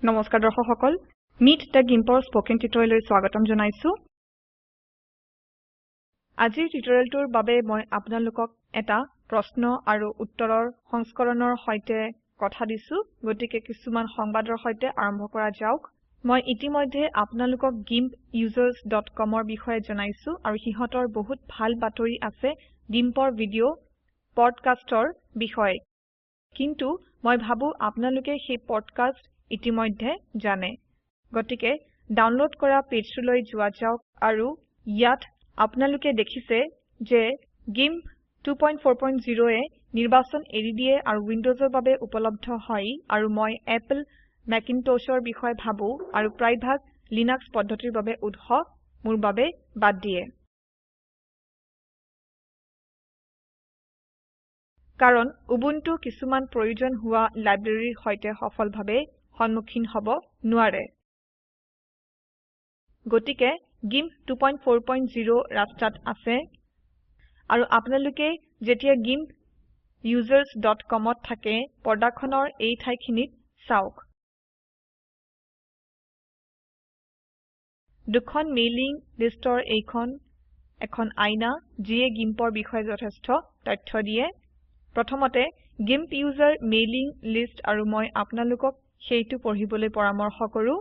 নমস্কাৰ দৰ্শক সকল মিট দ্য গিম্পৰ স্পোকেন টিউটৰিয়েললৈ স্বাগতম জনাইছো আজিৰ টিউটৰিয়েলটোৰ বাবে মই আপোনালোকক এটা প্ৰশ্ন আৰু উত্তৰৰ সংস্কৰণৰ সৈতে কথা দিছো গতিকে কিছুমান সংবাদৰ সৈতে আৰম্ভ কৰা যাওক মই ইতিমধ্যে আপোনালোকক gimpusers.com ৰ বিষয়ে জনাইছো আৰু হিহতৰ বহুত ভাল বাতৰি আছে গিম্পৰ ভিডিও পডকাষ্টৰ বিষয়ে কিন্তু মই ভাবো আপোনালোকে সেই পডকাষ্ট ইতিমধ্যে জানে গতিকে ডাউনলোড কৰা পেজটোলৈ যোৱা যাওক আৰু ইয়াত আপোনালোকে দেখিছে যে GIMP 2.4.0 এ নিৰ্বাচন এৰি দিয়ে আৰু উইন্ডোজৰ বাবে উপলব্ধ হয় আৰু মই এপল মেকিনটছৰ বিষয়ে ভাবো আৰু প্ৰায়ভাগ লিনাক্স পদ্ধতিৰ বাবে উৎস মোৰ বাবে বাদ দিয়ে কাৰণ উবুন্টু কিছুমান প্ৰয়োজন হোৱা লাইব্ৰেৰীৰ সৈতে সফলভাৱে সন্মুখীন হ'ব নোৱাৰে গতিকে GIMP 2.4.0 ৰাস্তাত আছে আৰু আপোনালোকে যেতিয়া gimpusers.com ত থাকে পৰ্দাখনৰ এই ঠাইখিনিত চাওক দুখন মেইলিং লিষ্টৰ এখন আইনা যিয়ে GIMPৰ বিষয়ে যথেষ্ট তথ্য দিয়ে প্ৰথমতে GIMP user mailing list আৰু মই আপোনালোকক সেইটো পঢ়িবলৈ পৰামৰ্শ কৰো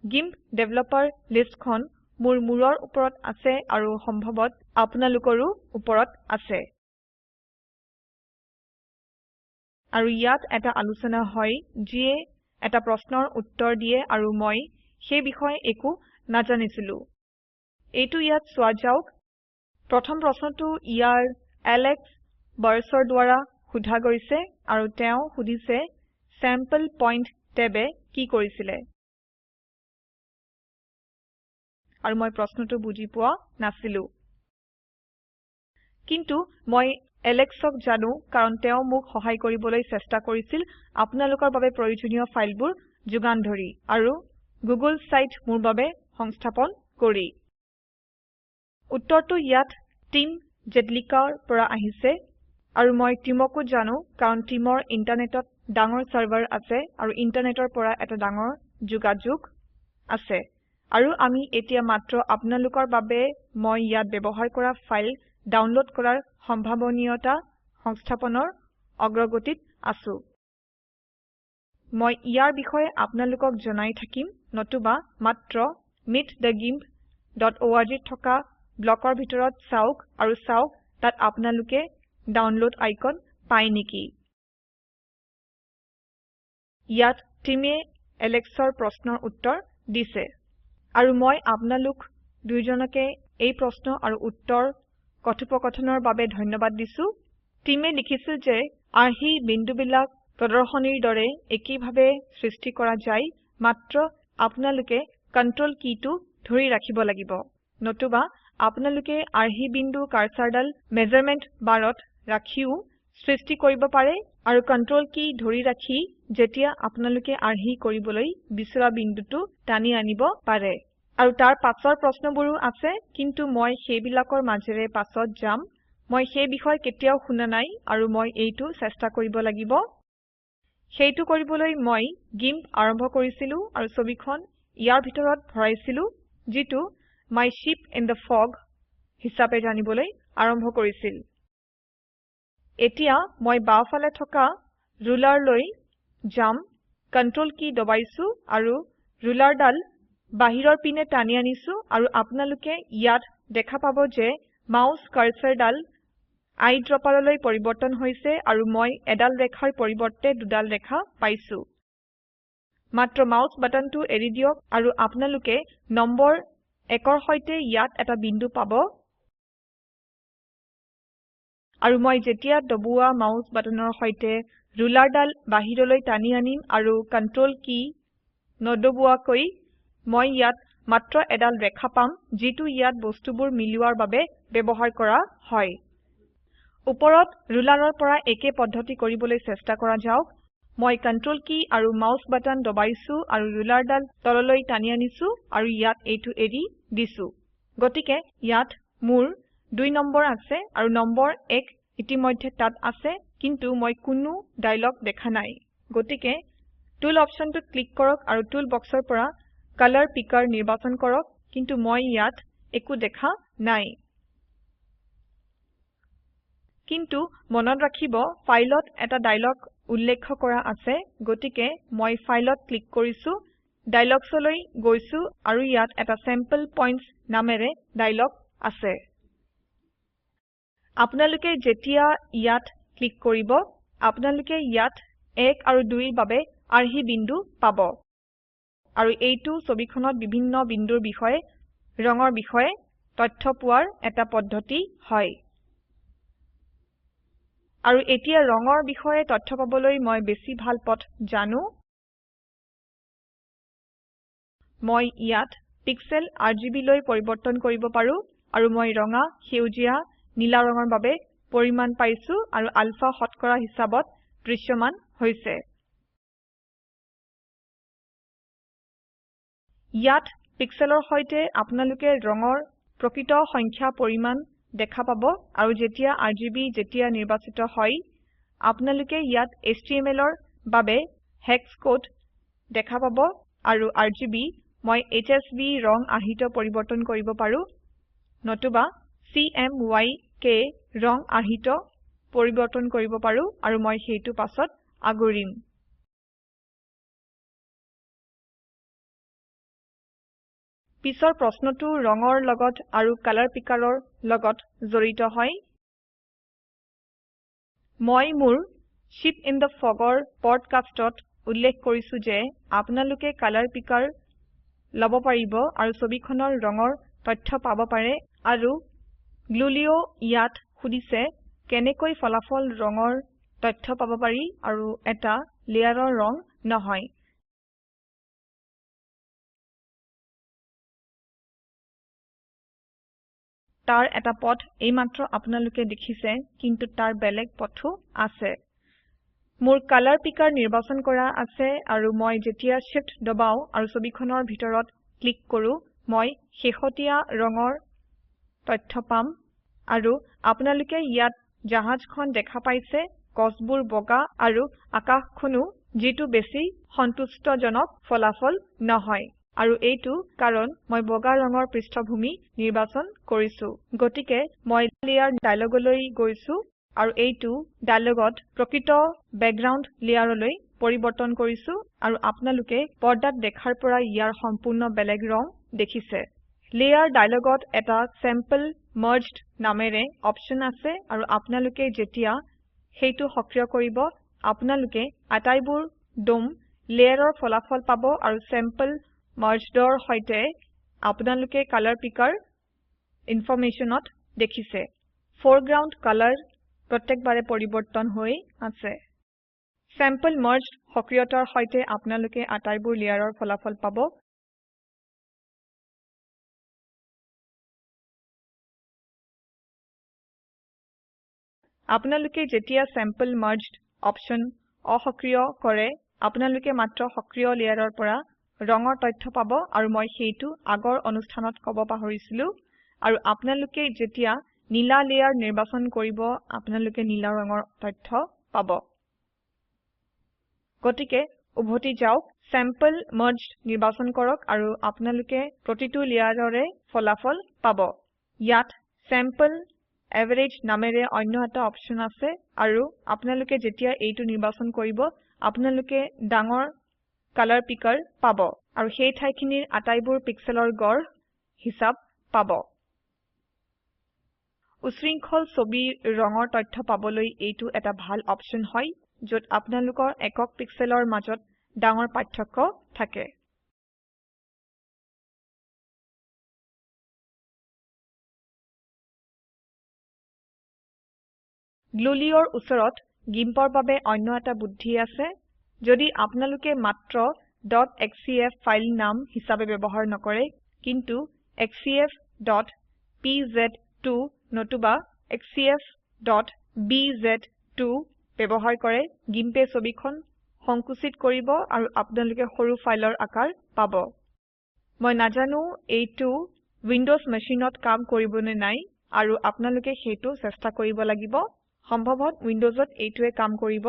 GIMP developer listখন মোৰ মূৰৰ ওপৰত আছে আৰু সম্ভৱত আপোনালোকৰো ওপৰত আছে আৰু ইয়াত এটা আলোচনা হয় যিয়ে এটা প্ৰশ্নৰ উত্তৰ দিয়ে আৰু মই সেই বিষয়ে একো নাজানিছিলো এইটো ইয়াত চোৱা যাওক প্ৰথম প্ৰশ্নটো ইয়াৰ এলেক্স বাৰ্ছৰ দ্বাৰা সোধা গৈছে আৰু তেওঁ সুধিছে sample point টেবে কি কৰিছিলে আৰু মই প্ৰশ্নটো বুজি পোৱা নাছিলো কিন্তু মই এলেক্সক জানো কাৰণ তেওঁ মোক সহায় কৰিবলৈ চেষ্টা কৰিছিল আপোনালোকৰ বাবে প্ৰয়োজনীয় ফাইলবোৰ যোগান ধৰি আৰু গুগল সাইট মোৰ বাবে সংস্থাপন কৰি উত্তৰটো ইয়াত টিম জেডলিকাৰ পৰা আহিছে আৰু মই টিমকো জানো কাৰণ টিমৰ ইন্টাৰনেটত ডাঙৰ সাৰ্ভাৰ আছে আৰু ইন্টাৰনেটৰ পৰা এটা ডাঙৰ যোগাযোগ আছে আৰু আমি এতিয়া মাত্ৰ আপোনালোকৰ বাবে মই ইয়াত ব্যৱহাৰ কৰা ফাইল ডাউনলোড কৰাৰ সম্ভাৱনীয়তা সংস্থাপনৰ অগ্ৰগতিত আছো মই ইয়াৰ বিষয়ে আপোনালোকক জনাই থাকিম নতুবা মাত্ৰ meetthegimp.org থকা ব্লকৰ ভিতৰত চাওক আৰু চাওক তাত আপোনালোকে ডাউনলোড আইকন পায় নেকি ইয়াত টিমে এলেক্সৰ প্ৰশ্নৰ উত্তৰ দিছে আৰু মই আপোনালোক দুইজনকে এই প্ৰশ্ন আৰু উত্তৰ কথোপকথনৰ বাবে ধন্যবাদ দিছো টিমে লিখিছিল যে আৰ্হি বিন্দুবিলাক প্ৰদৰ্শনীৰ দৰে একেইভাৱে সৃষ্টি কৰা যায় মাত্ৰ আপোনালোকে কন্ট্ৰোল কীটো ধৰি ৰাখিব লাগিব নতুবা আপোনালোকে আৰ্হি বিন্দু কাৰ্সাৰডাল মেজাৰমেন্ট বাৰত ৰাখিও সৃষ্টি কৰিব পাৰে আৰু কন্ট্ৰোল কী ধৰি ৰাখি যেতিয়া আপোনালোকে আৰ্হি কৰিবলৈ বিচৰা বিন্দুটো টানি আনিব পাৰে আৰু তাৰ পাছৰ প্ৰশ্নবোৰো আছে কিন্তু মই সেইবিলাকৰ মাজেৰে পাছত যাম মই সেই বিষয় কেতিয়াও শুনা নাই আৰু মই এইটো চেষ্টা কৰিব লাগিব সেইটো কৰিবলৈ মই GIMP আৰম্ভ কৰিছিলো আৰু ছবিখন ইয়াৰ ভিতৰত ভৰাইছিলো যিটো My Ship in the Fog হিচাপে জানিবলৈ আৰম্ভ কৰিছিল এতিয়া মই বাওঁফালে থকা ৰুলাৰলৈ যাম কন্ট্ৰোল কী দবাইছো আৰু ৰুলাৰডাল বাহিৰৰ পিনে টানি আনিছো আৰু আপোনালোকে ইয়াত দেখা পাব যে মাউস কাৰ্সাৰডাল আইড্ৰপাৰলৈ পৰিবৰ্তন হৈছে আৰু মই এডাল ৰেখাৰ পৰিৱৰ্তে দুডাল ৰেখা পাইছো মাত্ৰ মাউস বাটনটো এৰি দিয়ক আৰু আপোনালোকে নম্বৰ 1ৰ সৈতে ইয়াত এটা বিন্দু পাব আৰু মই যেতিয়া দবুৱা মাউস বাটনৰ সৈতে ৰুলাৰডাল বাহিৰলৈ টানি আনিম আৰু কন্ট্ৰোল কী নদবুৱাকৈ মই ইয়াত মাত্ৰ এডাল ৰেখা পাম যিটো ইয়াত বস্তুবোৰ মিলোৱাৰ বাবে ব্যৱহাৰ কৰা হয় ওপৰত ৰুলাৰৰ পৰা একে পদ্ধতি কৰিবলৈ চেষ্টা কৰা যাওক মই কন্ট্ৰোল কী আৰু মাউস বাটন দবাইছো আৰু ৰুলাৰডাল তললৈ টানি আনিছো আৰু ইয়াত এইটো এৰি দিছো গতিকে ইয়াত মোৰ 2 নম্বৰ আছে আৰু নম্বৰ 1 ইতিমধ্যে তাত আছে কিন্তু মই কোনো ডায়লগ দেখা নাই গতিকে টুল অপশনটো ক্লিক কৰক আৰু টুল বক্সৰ পৰা কালাৰ পিকাৰ নিৰ্বাচন কৰক কিন্তু মই ইয়াত একো দেখা নাই কিন্তু মনত ৰাখিব ফাইলত এটা ডায়লগ উল্লেখ কৰা আছে গতিকে মই ফাইলত ক্লিক কৰিছো ডায়লগছলৈ গৈছো আৰু ইয়াত এটা চেম্পল পইণ্টছ নামেৰে ডায়লগ আছে আপোনালোকে যেতিয়া ইয়াত ক্লিক কৰিব আপোনালোকে ইয়াত 1 আৰু 2 ৰ বাবে আৰ্হি বিন্দু পাব আৰু এইটো ছবিখনত বিভিন্ন বিন্দুৰ বিষয়ে ৰঙৰ বিষয়ে তথ্য পোৱাৰ এটা পদ্ধতি হয় আৰু এতিয়া ৰঙৰ বিষয়ে তথ্য পাবলৈ মই বেছি ভাল পথ জানো মই ইয়াত পিক্সেল RGB লৈ পৰিবৰ্তন কৰিব পাৰো আৰু মই ৰঙা সেউজীয়া নীলা ৰঙৰ বাবে পৰিমাণ পাইছো আৰু আলফা শতকৰা হিচাপত দৃশ্যমান হৈছে ইয়াত পিক্সেলৰ সৈতে আপোনালোকে ৰঙৰ প্ৰকৃত সংখ্যা পৰিমাণ দেখা পাব আৰু যেতিয়া RGB যেতিয়া নিৰ্বাচিত হয় আপোনালোকে ইয়াত HTMLৰ বাবে হেক্স কোড দেখা পাব আৰু RGB মই HSV ৰং আহিত পৰিবৰ্তন কৰিব পাৰো নতুবা CMYK ৰং আহিত পৰিবৰ্তন কৰিব পাৰো আৰু মই সেইটো পাছত আগৰিম পিছৰ প্ৰশ্নটো ৰঙৰ লগত আৰু কালাৰ পিকাৰৰ লগত জড়িত হয় মই মোৰ Ship in the Fogৰ পডকাষ্টত উল্লেখ কৰিছো যে আপোনালোকে কালাৰ পিকাৰ লব পাৰিব আৰু ছবিখনৰ ৰঙৰ তথ্য পাব পাৰে আৰু গ্লুলিও ইয়াত খুদিছে কেনেকৈ ফলাফল ৰঙৰ তথ্য পাব পাৰি আৰু এটা লেয়াৰৰ ৰং নহয় তাৰ এটা পথ এইমাত্ৰ আপোনালোকে দেখিছে কিন্তু তাৰ বেলেগ পথো আছে মোৰ কালাৰ পিকাৰ নিৰ্বাচন কৰা আছে আৰু মই যেতিয়া শিফট দবাও আৰু ছবিখনৰ ভিতৰত ক্লিক কৰো মই শেহতীয়া ৰঙৰ তথ্য পাম আৰু আপোনালোকে ইয়াত জাহাজখন দেখা পাইছে গছবোৰ বগা আৰু আকাশখনো যেটো বেছি সন্তুষ্টজনক ফলাফল নহয় আৰু এইটো কাৰণ মই বগা ৰঙৰ পৃষ্ঠভূমি নিৰ্বাচন কৰিছো গতিকে মই লেয়াৰ ডায়লগলৈ গৈছো আৰু এইটো ডায়লগত প্ৰকৃত বেকগ্ৰাউণ্ড লেয়াৰলৈ পৰিবৰ্তন কৰিছো আৰু আপোনালোকে পৰ্দাত দেখাৰ পৰা ইয়াৰ সম্পূৰ্ণ বেলেগ ৰং দেখিছে লেয়াৰ ডায়লগত এটা চেম্পল মাৰ্জড নামেৰে অপচন আছে আৰু আপোনালোকে যেতিয়া সেইটো সক্ৰিয় কৰিব আপোনালোকে আটাইবোৰ ডম লেয়াৰৰ ফলাফল পাব আৰু চেম্পল মাৰ্জডৰ সৈতে আপোনালোকে কালাৰ পিকাৰ ইনফৰমেশনত দেখিছে ফৰগ্ৰাউণ্ড কালাৰ প্ৰত্যেকবাৰে পৰিবৰ্তন হৈ আছে চেম্পল মাৰ্জড সক্ৰিয়তাৰ সৈতে আপোনালোকে আটাইবোৰ লেয়াৰৰ ফলাফল পাব আপোনালোকে যেতিয়া চেম্পল মাৰ্জড অপচন অসক্ৰিয় কৰে আপোনালোকে মাত্ৰ সক্ৰিয় লেয়াৰৰ পৰা ৰঙৰ তথ্য পাব আৰু মই সেইটো আগৰ অনুষ্ঠানত কব পাহৰিছিলো আৰু আপোনালোকে যেতিয়া নীলা লেয়াৰ নিৰ্বাচন কৰিব আপোনালোকে নীলা ৰঙৰ তথ্য পাব গতিকে উভতি যাওক চেম্পল মাৰ্জড নিৰ্বাচন কৰক আৰু আপোনালোকে প্ৰতিটো লেয়াৰৰে ফলাফল পাব ইয়াত চেম্পল এভাৰেজ নামেৰে অন্য এটা অপচন আছে আৰু আপোনালোকে যেতিয়া এইটো নিৰ্বাচন কৰিব আপোনালোকে ডাঙৰ কালাৰ পিকাৰ পাব আৰু সেই ঠাইখিনিৰ আটাইবোৰ পিক্সেলৰ গড় হিচাপ পাব উশৃংখল ছবিৰ ৰঙৰ তথ্য পাবলৈ এইটো এটা ভাল অপচন হয় য'ত আপোনালোকৰ একক পিক্সেলৰ মাজত ডাঙৰ পাৰ্থক্য থাকে গ্লুলিওৰ ওচৰত গিম্পৰ বাবে অন্য এটা বুদ্ধি আছে যদি আপোনালোকে মাত্ৰ .xcf ফাইল নাম হিচাপে ব্যৱহাৰ নকৰে কিন্তু xcf.pz2 নতুবা xcf.bz2 ব্যৱহাৰ কৰে গিম্পে ছবিখন সংকুচিত কৰিব আৰু আপোনালোকে সৰু ফাইলৰ আকাৰ পাব মই নাজানো এইটো উইন্ডোজ মেচিনত কাম কৰিব নে নাই আৰু আপোনালোকে সেইটো চেষ্টা কৰিব লাগিব সম্ভৱত উইন্ডোজত এইটোৱে কাম কৰিব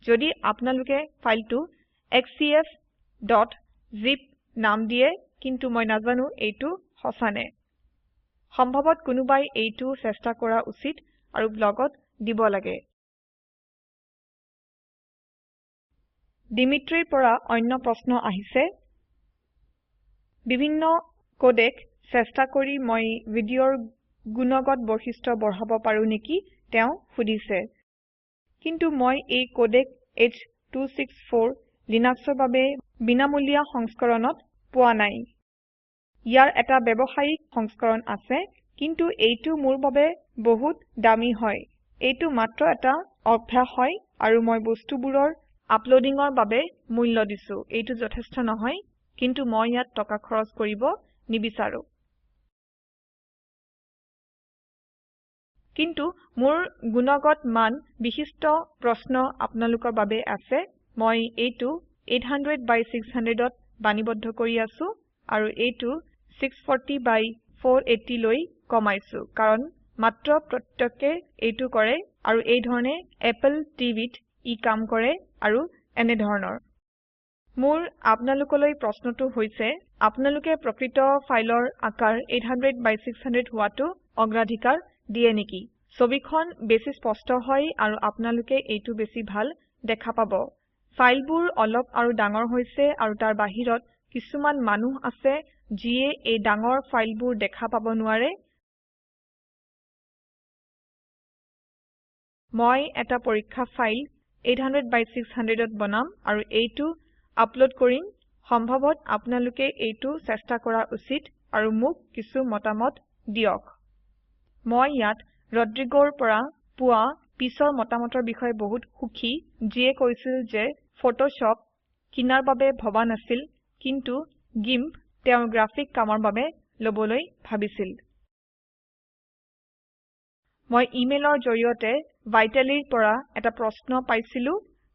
যদি আপোনালোকে ফাইলটো xcf.zip নাম দিয়ে কিন্তু মই নাজানো এইটো সঁচানে সম্ভৱত কোনোবাই এইটো চেষ্টা কৰা উচিত আৰু ব্লগত দিব লাগে দিমিত্ৰীৰ পৰা অন্য প্ৰশ্ন আহিছে বিভিন্ন কোডেক চেষ্টা কৰি মই ভিডিঅৰ গুণগত বৈশিষ্ট্য বঢ়াব পাৰো নেকি তেওঁ সুধিছে কিন্তু মই এই কোডেক H264 লিনাক্সৰ বাবে বিনামূলীয়া সংস্কৰণত পোৱা নাই ইয়াৰ এটা ব্যৱসায়িক সংস্কৰণ আছে কিন্তু এইটো মোৰ বাবে বহুত দামী হয় এইটো মাত্ৰ এটা অভ্যাস হয় আৰু মই বস্তুবোৰৰ আপলোডিংৰ বাবে মূল্য দিছো এইটো যথেষ্ট নহয় কিন্তু মই ইয়াত টকা খৰচ কৰিব নিবিচাৰো কিন্তু মোৰ গুণগত মান বিশিষ্ট প্ৰশ্ন আপোনালোকৰ বাবে আছে মই এইটো 800 by 600ত বাণীবদ্ধ কৰি আছো আৰু এইটো 640 by 480 লৈ কমাইছো কাৰণ মাত্ৰ প্ৰত্যেককে এইটো কৰে আৰু এই ধৰণে Apple TVত ই কাম কৰে আৰু এনে ধৰণৰ মোৰ আপোনালোকলৈ প্ৰশ্নটো হৈছে আপোনালোকে প্ৰকৃত ফাইলৰ আকাৰ 800 by 600 হোৱাটো অগ্ৰাধিকাৰ দিয়ে নেকি ছবিখন বেছি স্পষ্ট হয় আৰু আপোনালোকে এইটো বেছি ভাল দেখা পাব ফাইলবোৰ অলপ আৰু ডাঙৰ হৈছে আৰু তাৰ বাহিৰত কিছুমান মানুহ আছে যিয়ে এই ডাঙৰ ফাইলবোৰ দেখা পাব নোৱাৰে মই এটা পৰীক্ষা ফাইল 800 by 600ত বনাম আৰু এইটো আপলোড কৰিম সম্ভৱত আপোনালোকে এইটো চেষ্টা কৰা উচিত আৰু মোক কিছু মতামত দিয়ক মই ইয়াত ৰড্ৰিগোৰ পৰা পোৱা পিছৰ মতামতৰ বিষয়ে বহুত সুখী যিয়ে কৈছিল যে ফটোশ্বপ কিনাৰ বাবে ভবা নাছিল কিন্তু গিম্প তেওঁৰ গ্ৰাফিক কামৰ বাবে লবলৈ ভাবিছিল মই ইমেইলৰ জৰিয়তে ভাইটেলিৰ পৰা এটা প্ৰশ্ন পাইছিলো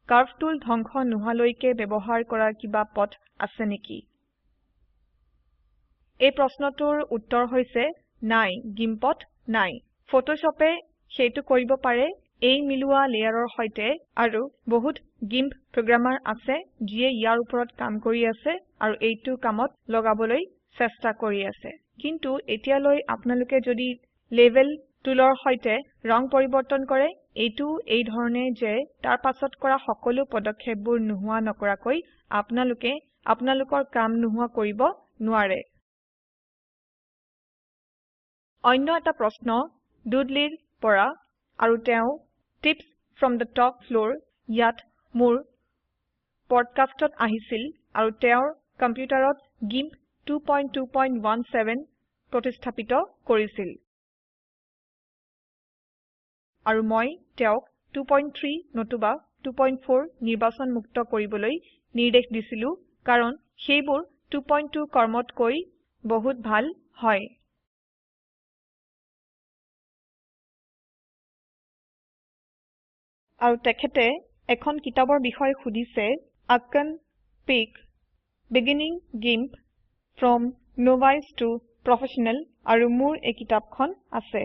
কাৰ্ভ টুল ধ্বংস নোহালৈকে ব্যৱহাৰ কৰাৰ কিবা পথ আছে নেকি এই প্ৰশ্নটোৰ উত্তৰ হৈছে নাই গিম্পত নাই ফটোশ্বপে সেইটো কৰিব পাৰে এই মিলোৱা লেয়াৰৰ সৈতে আৰু বহুত গিম্প প্ৰগ্ৰামাৰ আছে যিয়ে ইয়াৰ ওপৰত কাম কৰি আছে আৰু এইটো কামত লগাবলৈ চেষ্টা কৰি আছে কিন্তু এতিয়ালৈ আপোনালোকে যদি লেভেল টুলৰ সৈতে ৰং পৰিৱৰ্তন কৰে এইটো এই ধৰণে যে তাৰ পাছত কৰা সকলো পদক্ষেপবোৰ নোহোৱা নকৰাকৈ আপোনালোকে আপোনালোকৰ কাম নোহোৱা কৰিব নোৱাৰে অন্য এটা প্ৰশ্ন ডুডলিৰ পৰা আৰু তেওঁ tips from the top floor ইয়াত মোৰ পডকাষ্টত আহিছিল আৰু তেওঁৰ কম্পিউটাৰত গিম্প 2217 প্ৰতিস্থাপিত কৰিছিল আৰু মই তেওঁক 23 নতুবা 24 নিৰ্বাচন মুক্ত কৰিবলৈ নিৰ্দেশ দিছিলো কাৰণ সেইবোৰ 22 কৰ্মতকৈ বহুত ভাল হয় আৰু তেখেতে এখন কিতাপৰ বিষয়ে সুধিছে আকান পিক beginning GIMP from novice to professional আৰু মোৰ এই কিতাপখন আছে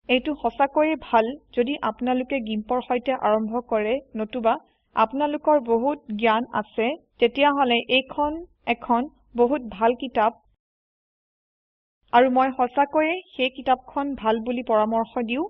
এইটো সঁচাকৈয়ে ভাল যদি আপোনালোকে গিম্পৰ সৈতে আৰম্ভ কৰে নতুবা আপোনালোকৰ বহুত জ্ঞান আছে তেতিয়া হলে এইখন এখন বহুত ভাল কিতাপ আৰু মই সঁচাকৈয়ে সেই কিতাপখন ভাল বুলি পৰামৰ্শ দিও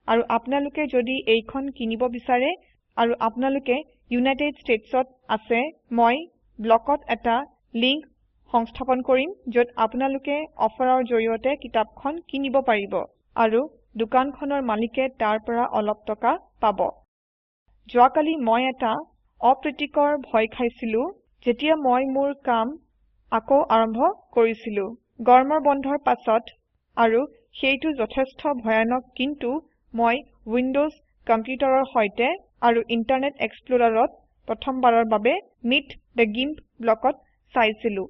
আৰু আপোনালোকে যদি এইখন কিনিব বিচাৰে আৰু আপোনালোকে ইউনাইটেড ষ্টেটছত আছে মই ব্লকত এটা লিংক সংস্থাপন কৰিম যত আপোনালোকে অফাৰৰ জৰিয়তে কিতাপখন কিনিব পাৰিব আৰু দোকানখনৰ মালিকে তাৰ পৰা অলপ টকা পাব যোৱাকালি মই এটা অপ্ৰীতিকৰ ভয় খাইছিলো যেতিয়া মই মোৰ কাম আকৌ আৰম্ভ কৰিছিলো গৰমৰ বন্ধৰ পাছত আৰু সেইটো যথেষ্ট ভয়ানক কিন্তু মই উইন্ডোজ কম্পিউটাৰৰ সৈতে আৰু ইন্টাৰনেট এক্সপ্লোৰাৰত প্ৰথমবাৰৰ বাবে মিট দ্য গিম্প ব্লকত চাইছিলো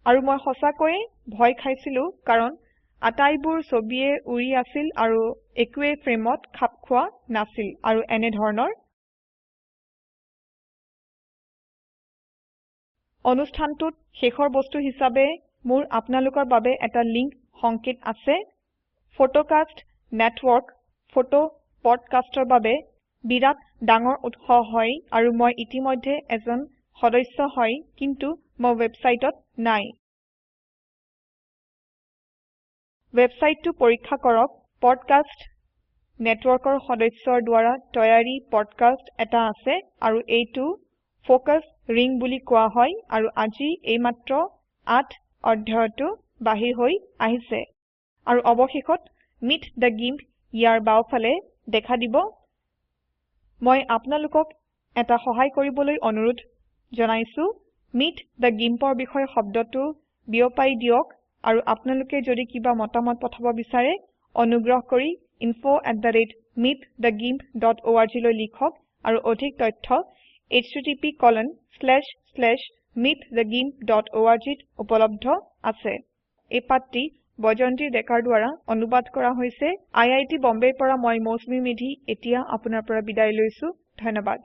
আৰু মই সঁচাকৈয়ে ভয় খাইছিলো কাৰণ আটাইবোৰ ছবিয়ে উৰি আছিল আৰু একোৱে ফ্ৰেমত খাপ খোৱা নাছিল আৰু এনে ধৰণৰ অনুষ্ঠানটোত শেষৰ বস্তু হিচাপে মোৰ আপোনালোকৰ বাবে এটা লিংক সংকেত আছে ফটোকাষ্ট নেটৱৰ্ক ফটো পডকাষ্টৰ বাবে বিৰাট ডাঙৰ উৎস হয় আৰু মই ইতিমধ্যে এজন সদস্য হয় কিন্তু মই ৱেবছাইটত নাই ৱেবছাইটটো পৰীক্ষা কৰক পডকাষ্ট নেটৱৰ্কৰ সদস্যৰ দ্বাৰা তৈয়াৰী পডকাষ্ট এটা আছে আৰু এইটো ফোকাস ৰিং বুলি কোৱা হয় আৰু আজি এইমাত্ৰ 8 অধ্যায়টো বাহিৰ হৈ আহিছে আৰু অৱশেষত মিট দ্য গিম্প ইয়াৰ বাওফালে দেখা দিব মই আপোনালোকক এটা সহায় কৰিবলৈ অনুৰোধ জনাইছো মিট দ্য গিম্পৰ বিষয়ে শব্দটো বিয়পাই দিয়ক আৰু আপোনালোকে যদি কিবা মতামত পঠাব বিচাৰে অনুগ্ৰহ কৰি info@meetthegimp.org লৈ লিখক আৰু অধিক তথ্য http://meetthegimp.org ত উপলব্ধ আছে এই পাঠটি বৈজয়ন্তী ডেকাৰ দ্বাৰা অনুবাদ কৰা হৈছে আই আই টী বম্বেৰ পৰা মই মৌচুমী মেধি এতিয়া আপোনাৰ পৰা বিদায় লৈছো ধন্যবাদ